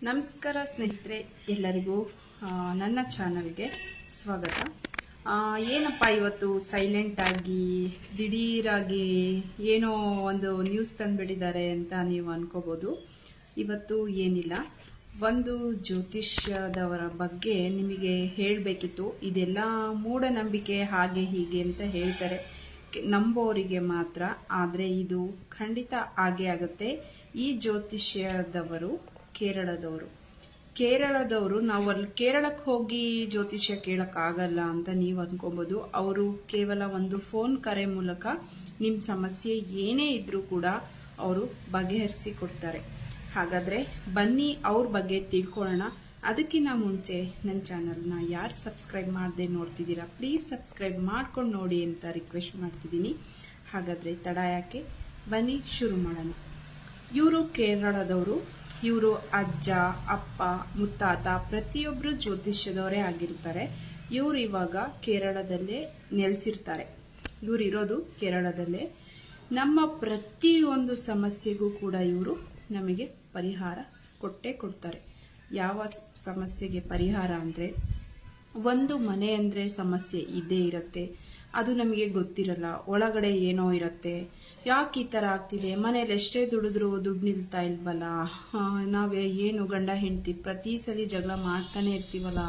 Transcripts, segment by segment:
ನಮಸ್ಕಾರ ಸ್ನೇಹಿತರೆ, ಎಲ್ಲರಿಗೂ ನನ್ನ ಚಾನಲ್ಗೆ ಸ್ವಾಗತ. ಏನಪ್ಪ ಇವತ್ತು ಸೈಲೆಂಟ್ ಆಗಿ ದಿಢೀರಾಗಿ ಏನೋ ಒಂದು ನ್ಯೂಸ್ ತಂದುಬಿಟ್ಟಿದ್ದಾರೆ ಅಂತ ನೀವು ಅನ್ಕೋಬೋದು. ಇವತ್ತು ಏನಿಲ್ಲ, ಒಂದು ಜ್ಯೋತಿಷ್ಯದವರ ಬಗ್ಗೆ ನಿಮಗೆ ಹೇಳಬೇಕಿತ್ತು. ಇದೆಲ್ಲ ಮೂಢನಂಬಿಕೆ ಹಾಗೆ ಹೀಗೆ ಅಂತ ಹೇಳ್ತಾರೆ ನಂಬೋರಿಗೆ ಮಾತ್ರ, ಆದರೆ ಇದು ಖಂಡಿತ ಹಾಗೆ ಆಗುತ್ತೆ. ಈ ಜ್ಯೋತಿಷ್ಯದವರು ಕೇರಳದವರು ನಾವು ಅಲ್ಲಿ ಕೇರಳಕ್ಕೆ ಹೋಗಿ ಜ್ಯೋತಿಷ್ಯ ಕೇಳಕ್ಕಾಗಲ್ಲ ಅಂತ ನೀವು ಅನ್ಕೋಬಹುದು. ಅವರು ಕೇವಲ ಒಂದು ಫೋನ್ ಕರೆ ಮೂಲಕ ನಿಮ್ಮ ಸಮಸ್ಯೆ ಏನೇ ಇದ್ರೂ ಕೂಡ ಅವರು ಬಗೆಹರಿಸಿ ಕೊಡ್ತಾರೆ. ಹಾಗಾದ್ರೆ ಬನ್ನಿ ಅವ್ರ ಬಗ್ಗೆ ತಿಳ್ಕೊಳ್ಳೋಣ. ಅದಕ್ಕಿಂತ ಮುಂಚೆ ನನ್ನ ಚಾನಲ್ನ ಯಾರು ಸಬ್ಸ್ಕ್ರೈಬ್ ಮಾಡದೆ ನೋಡ್ತಿದ್ದೀರಾ, ಪ್ಲೀಸ್ ಸಬ್ಸ್ಕ್ರೈಬ್ ಮಾಡ್ಕೊಂಡು ನೋಡಿ ಅಂತ ರಿಕ್ವೆಸ್ಟ್ ಮಾಡ್ತಿದ್ದೀನಿ. ಹಾಗಾದ್ರೆ ತಡ ಯಾಕೆ, ಬನ್ನಿ ಶುರು ಮಾಡೋಣ. ಇವರು ಕೇರಳದವರು. ಇವರು ಅಜ್ಜ, ಅಪ್ಪ, ಮುತ್ತಾತ ಪ್ರತಿಯೊಬ್ಬರು ಜ್ಯೋತಿಷ್ಯದವರೇ ಆಗಿರ್ತಾರೆ. ಇವರು ಇವಾಗ ಕೇರಳದಲ್ಲೇ ನೆಲೆಸಿರ್ತಾರೆ. ಇವರು ಇರೋದು ಕೇರಳದಲ್ಲೇ. ನಮ್ಮ ಪ್ರತಿಯೊಂದು ಸಮಸ್ಯೆಗೂ ಕೂಡ ಇವರು ನಮಗೆ ಪರಿಹಾರ ಕೊಟ್ಟೇ ಕೊಡ್ತಾರೆ. ಯಾವ ಸಮಸ್ಯೆಗೆ ಪರಿಹಾರ ಅಂದರೆ, ಒಂದು ಮನೆ ಅಂದರೆ ಸಮಸ್ಯೆ ಇದ್ದೇ ಇರುತ್ತೆ, ಅದು ನಮಗೆ ಗೊತ್ತಿರಲ್ಲ. ಒಳಗಡೆ ಏನೋ ಇರುತ್ತೆ, ಯಾಕೆ ಈ ಥರ ಆಗ್ತಿದೆ, ಮನೇಲಿ ಎಷ್ಟೇ ದುಡಿದ್ರು ದುಡ್ಡು ನಿಲ್ತಾ ಇಲ್ವಲ್ಲ, ನಾವೇ ಏನು ಗಂಡ ಹೆಂಡತಿ ಪ್ರತಿ ಸಲ ಜಗಳ ಮಾಡ್ತಾನೆ ಇರ್ತೀವಲ್ಲ,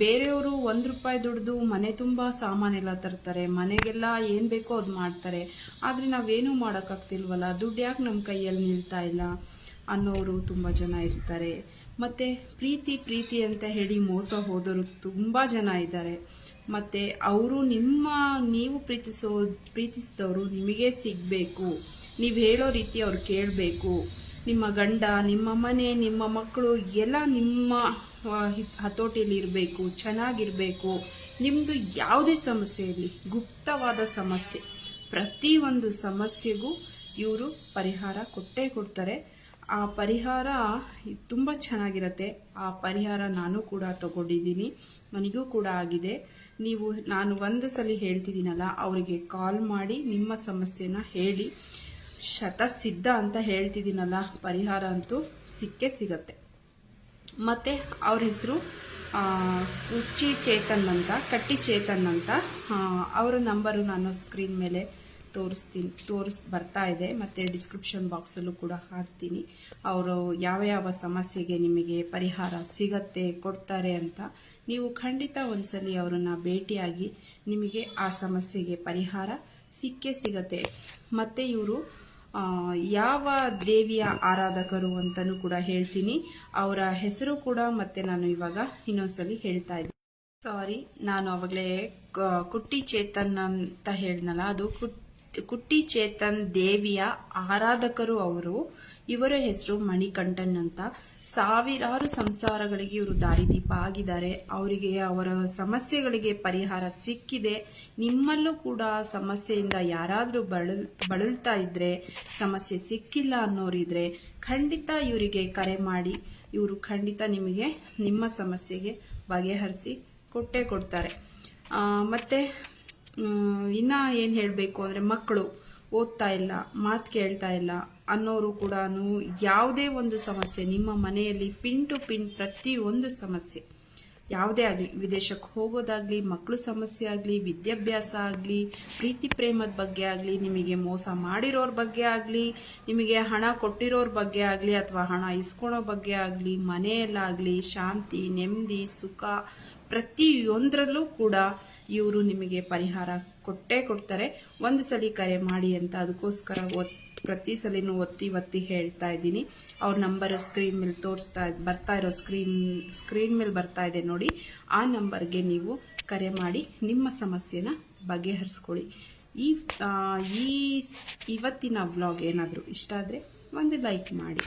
ಬೇರೆಯವರು ₹1 ದುಡ್ದು ಮನೆ ತುಂಬ ಸಾಮಾನೆಲ್ಲ ತರ್ತಾರೆ, ಮನೆಗೆಲ್ಲ ಏನು ಬೇಕೋ ಅದು ಮಾಡ್ತಾರೆ, ಆದರೆ ನಾವೇನೂ ಮಾಡೋಕ್ಕಾಗ್ತಿಲ್ವಲ್ಲ, ದುಡ್ಡು ಯಾಕೆ ನಮ್ಮ ಕೈಯಲ್ಲಿ ನಿಲ್ತಾ ಇಲ್ಲ ಅನ್ನೋರು ತುಂಬ ಜನ ಇರ್ತಾರೆ. ಮತ್ತು ಪ್ರೀತಿ ಅಂತ ಹೇಳಿ ಮೋಸ ಹೋದವರು ತುಂಬ ಜನ ಇದ್ದಾರೆ. ಮತ್ತು ಅವರು ನೀವು ಪ್ರೀತಿಸಿದವರು ನಿಮಗೆ ಸಿಗಬೇಕು, ನೀವು ಹೇಳೋ ರೀತಿ ಅವ್ರು ಕೇಳಬೇಕು. ನಿಮ್ಮ ಗಂಡ, ನಿಮ್ಮ ಮನೆ, ನಿಮ್ಮ ಮಕ್ಕಳು ಎಲ್ಲ ನಿಮ್ಮ ಹತೋಟಿಯಲ್ಲಿ ಇರಬೇಕು, ಚೆನ್ನಾಗಿರಬೇಕು. ನಿಮ್ಮದು ಯಾವುದೇ ಸಮಸ್ಯೆ ಇರಲಿ, ಗುಪ್ತವಾದ ಸಮಸ್ಯೆ, ಪ್ರತಿಯೊಂದು ಸಮಸ್ಯೆಗೂ ಇವರು ಪರಿಹಾರ ಕೊಟ್ಟೇ ಕೊಡ್ತಾರೆ. ಆ ಪರಿಹಾರ ತುಂಬ ಚೆನ್ನಾಗಿರುತ್ತೆ. ಆ ಪರಿಹಾರ ನಾನು ಕೂಡ ತಗೊಂಡಿದ್ದೀನಿ, ನನಗೂ ಕೂಡ ಆಗಿದೆ. ನಾನು ಒಂದು ಸಲ ಹೇಳ್ತಿದ್ದೀನಲ್ಲ, ಅವರಿಗೆ ಕಾಲ್ ಮಾಡಿ ನಿಮ್ಮ ಸಮಸ್ಯೆನ ಹೇಳಿ, ಶತಸಿದ್ಧ ಅಂತ ಹೇಳ್ತಿದ್ದೀನಲ್ಲ, ಪರಿಹಾರ ಅಂತೂ ಸಿಕ್ಕೇ ಸಿಗತ್ತೆ. ಮತ್ತು ಅವ್ರ ಹೆಸರು ಕಟ್ಟಿ ಚೇತನ್ ಅಂತ. ಅವರ ನಂಬರು ನಾನು ಸ್ಕ್ರೀನ್ ಮೇಲೆ ಬರ್ತಾ ಇದೆ, ಮತ್ತು ಡಿಸ್ಕ್ರಿಪ್ಷನ್ ಬಾಕ್ಸಲ್ಲೂ ಕೂಡ ಹಾಕ್ತೀನಿ. ಅವರು ಯಾವ ಸಮಸ್ಯೆಗೆ ನಿಮಗೆ ಪರಿಹಾರ ಸಿಗತ್ತೆ, ಕೊಡ್ತಾರೆ ಅಂತ ನೀವು ಖಂಡಿತ ಒಂದ್ಸಲಿ ಅವರನ್ನು ಭೇಟಿಯಾಗಿ ನಿಮಗೆ ಆ ಸಮಸ್ಯೆಗೆ ಪರಿಹಾರ ಸಿಕ್ಕೇ ಸಿಗತ್ತೆ. ಮತ್ತು ಇವರು ಯಾವ ದೇವಿಯ ಆರಾಧಕರು ಅಂತಲೂ ಕೂಡ ಹೇಳ್ತೀನಿ. ಅವರ ಹೆಸರು ಕೂಡ ಮತ್ತೆ ನಾನು ಇವಾಗ ಇನ್ನೊಂದ್ಸಲಿ ಹೇಳ್ತಾ ಇದ್ದೀನಿ. ಸಾರಿ, ನಾನು ಅವಾಗಲೇ ಕುಟ್ಟಿ ಚೇತನ್ ಅಂತ ಹೇಳಿದ್ನಲ್ಲ, ಅದು ಕುಟ್ಟಿ ಚೇತನ್ ದೇವಿಯ ಆರಾಧಕರು ಅವರು. ಇವರ ಹೆಸರು ಮಣಿಕಂಠನ್ ಅಂತ. ಸಾವಿರಾರು ಸಂಸಾರಗಳಿಗೆ ಇವರು ದಾರಿದೀಪ ಆಗಿದ್ದಾರೆ. ಅವರಿಗೆ ಅವರ ಸಮಸ್ಯೆಗಳಿಗೆ ಪರಿಹಾರ ಸಿಕ್ಕಿದೆ. ನಿಮ್ಮಲ್ಲೂ ಕೂಡ ಸಮಸ್ಯೆಯಿಂದ ಯಾರಾದರೂ ಬಳಲ್ತಾ ಇದ್ರೆ, ಸಮಸ್ಯೆ ಸಿಕ್ಕಿಲ್ಲ ಅನ್ನೋರಿದ್ರೆ ಖಂಡಿತ ಇವರಿಗೆ ಕರೆ ಮಾಡಿ. ಇವರು ಖಂಡಿತ ನಿಮಗೆ ನಿಮ್ಮ ಸಮಸ್ಯೆಗೆ ಬಗೆಹರಿಸಿ ಕೊಟ್ಟೇ ಕೊಡ್ತಾರೆ. ಮತ್ತೆ ಇನ್ನ ಏನು ಹೇಳಬೇಕು ಅಂದರೆ, ಮಕ್ಕಳು ಓದ್ತಾ ಇಲ್ಲ, ಮಾತು ಕೇಳ್ತಾ ಇಲ್ಲ ಅನ್ನೋರು ಕೂಡ ಯಾವುದೇ ಒಂದು ಸಮಸ್ಯೆ ನಿಮ್ಮ ಮನೆಯಲ್ಲಿ ಪಿನ್ ಟು ಪಿನ್ ಪ್ರತಿಯೊಂದು ಸಮಸ್ಯೆ ಯಾವುದೇ ಆಗಲಿ, ವಿದೇಶಕ್ಕೆ ಹೋಗೋದಾಗ್ಲಿ, ಮಕ್ಕಳು ಸಮಸ್ಯೆ ಆಗಲಿ, ವಿದ್ಯಾಭ್ಯಾಸ ಆಗಲಿ, ಪ್ರೀತಿ ಪ್ರೇಮದ ಬಗ್ಗೆ ಆಗಲಿ, ನಿಮಗೆ ಮೋಸ ಮಾಡಿರೋರ ಬಗ್ಗೆ ಆಗಲಿ, ನಿಮಗೆ ಹಣ ಕೊಟ್ಟಿರೋರ ಬಗ್ಗೆ ಆಗಲಿ, ಅಥವಾ ಹಣ ಇಸ್ಕೊಳೋ ಬಗ್ಗೆ ಆಗಲಿ, ಮನೆಯಲ್ಲಾಗಲಿ ಶಾಂತಿ, ನೆಮ್ಮದಿ, ಸುಖ ಪ್ರತಿಯೊಂದರಲ್ಲೂ ಕೂಡ ಇವರು ನಿಮಗೆ ಪರಿಹಾರ ಕೊಟ್ಟೇ ಕೊಡ್ತಾರೆ. ಒಂದು ಸಲ ಕರೆ ಮಾಡಿ ಅಂತ ಅದಕ್ಕೋಸ್ಕರ ಪ್ರತಿ ಸಲಿನೂ ಒತ್ತಿ ಹೇಳ್ತಾ ಇದ್ದೀನಿ. ಅವ್ರ ನಂಬರ್ ಸ್ಕ್ರೀನ್ ಮೇಲೆ ಬರ್ತಾ ಇರೋ ಸ್ಕ್ರೀನ್ ಮೇಲೆ ಬರ್ತಾ ಇದೆ ನೋಡಿ, ಆ ನಂಬರ್ಗೆ ನೀವು ಕರೆ ಮಾಡಿ ನಿಮ್ಮ ಸಮಸ್ಯೆನ ಬಗೆಹರಿಸ್ಕೊಳ್ಳಿ. ಇವತ್ತಿನ ವ್ಲಾಗ್ ಏನಾದರೂ ಇಷ್ಟ ಆದರೆ ಒಂದು ಲೈಕ್ ಮಾಡಿ.